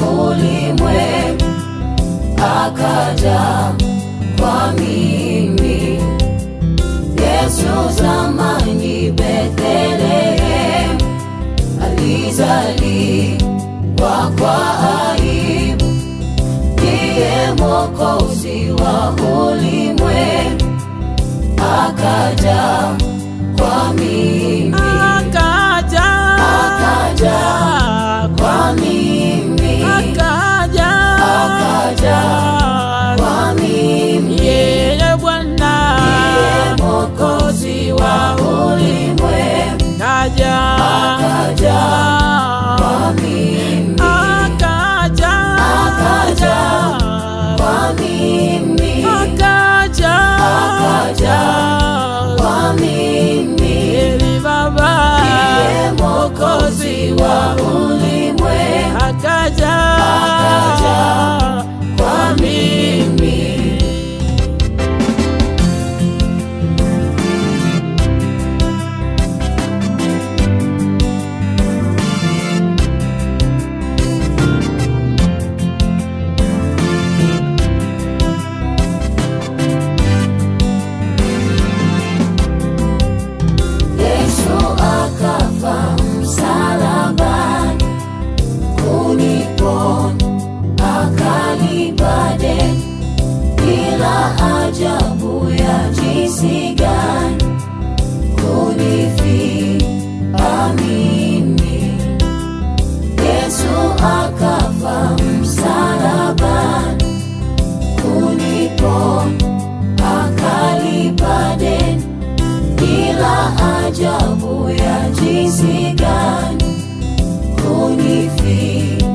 ulimwengu akaja kwa mimi. Yesu zamani Bethlehem alizaliwa kwa aibu, ndiye Mwokozi wa ulimwengu akaja kwa mimi. Akaja kwa mimi. Akaja kwa mimi. Yeye Bwana, ndiye Mwokozi wa ulimwengu akaja kwa mimi. Akaja kwa mimi. Akaja kwa mimi. Eli Baba, ndiye Mwokozi wa ulimwengu akaja kwa mimi. Ajabu ya jinsi gani kunifia mimi. Yesu akafa msalabani kuniponya, akalipa deni. Ila ajabu ya jinsi gani kunifia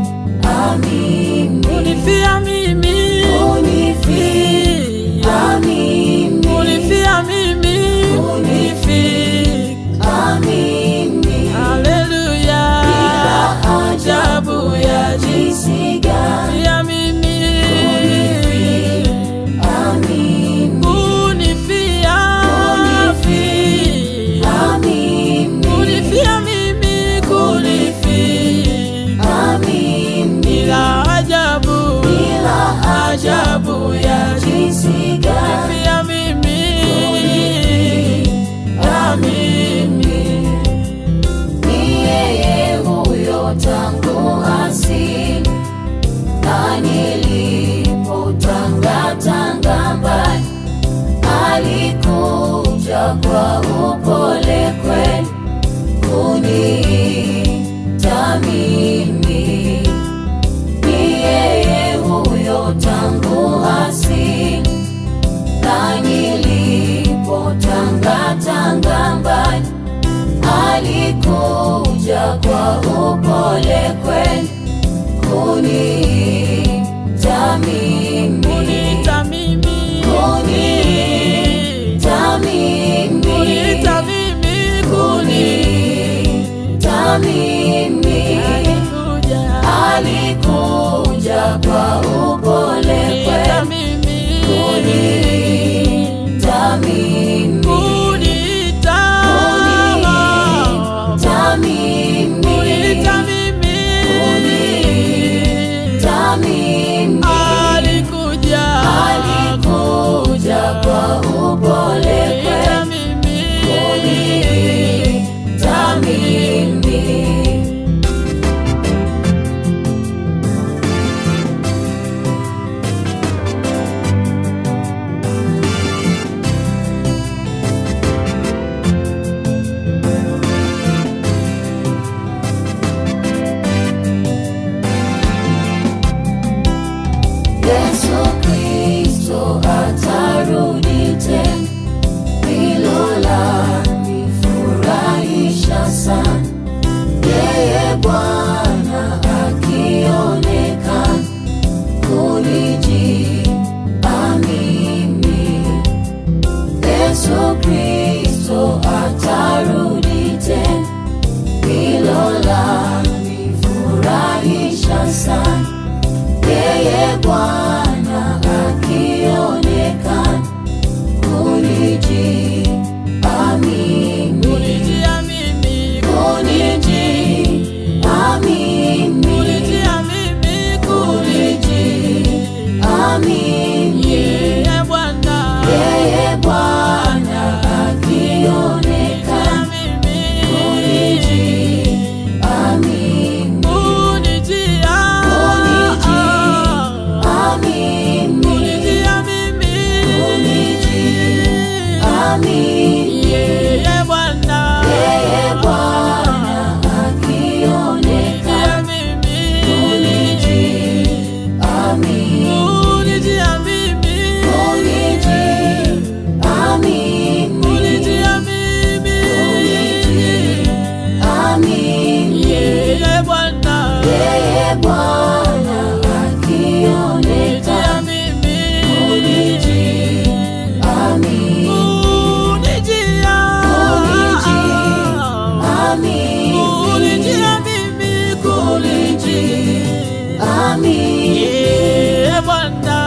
mimi. Kunifia mimi. Haleluya. Ila ajabu ya jinsi gani ya mimi. Kunifia mimi. Ila ajabu ya jinsi gani ya mimi. Ni yeye huyo tangu asili, na nilipotangatanga mbali, alikuja kwa upole kweli kuniita mimi. Ni yeye huyo tangu asili, na nilipotangatanga mbali, alikuja kwa upole kweli kuniita mimi. Kuniita mimi. Kuniita mimi. Alikuja kwa upole kweli kuniita mimi. nami. Bwana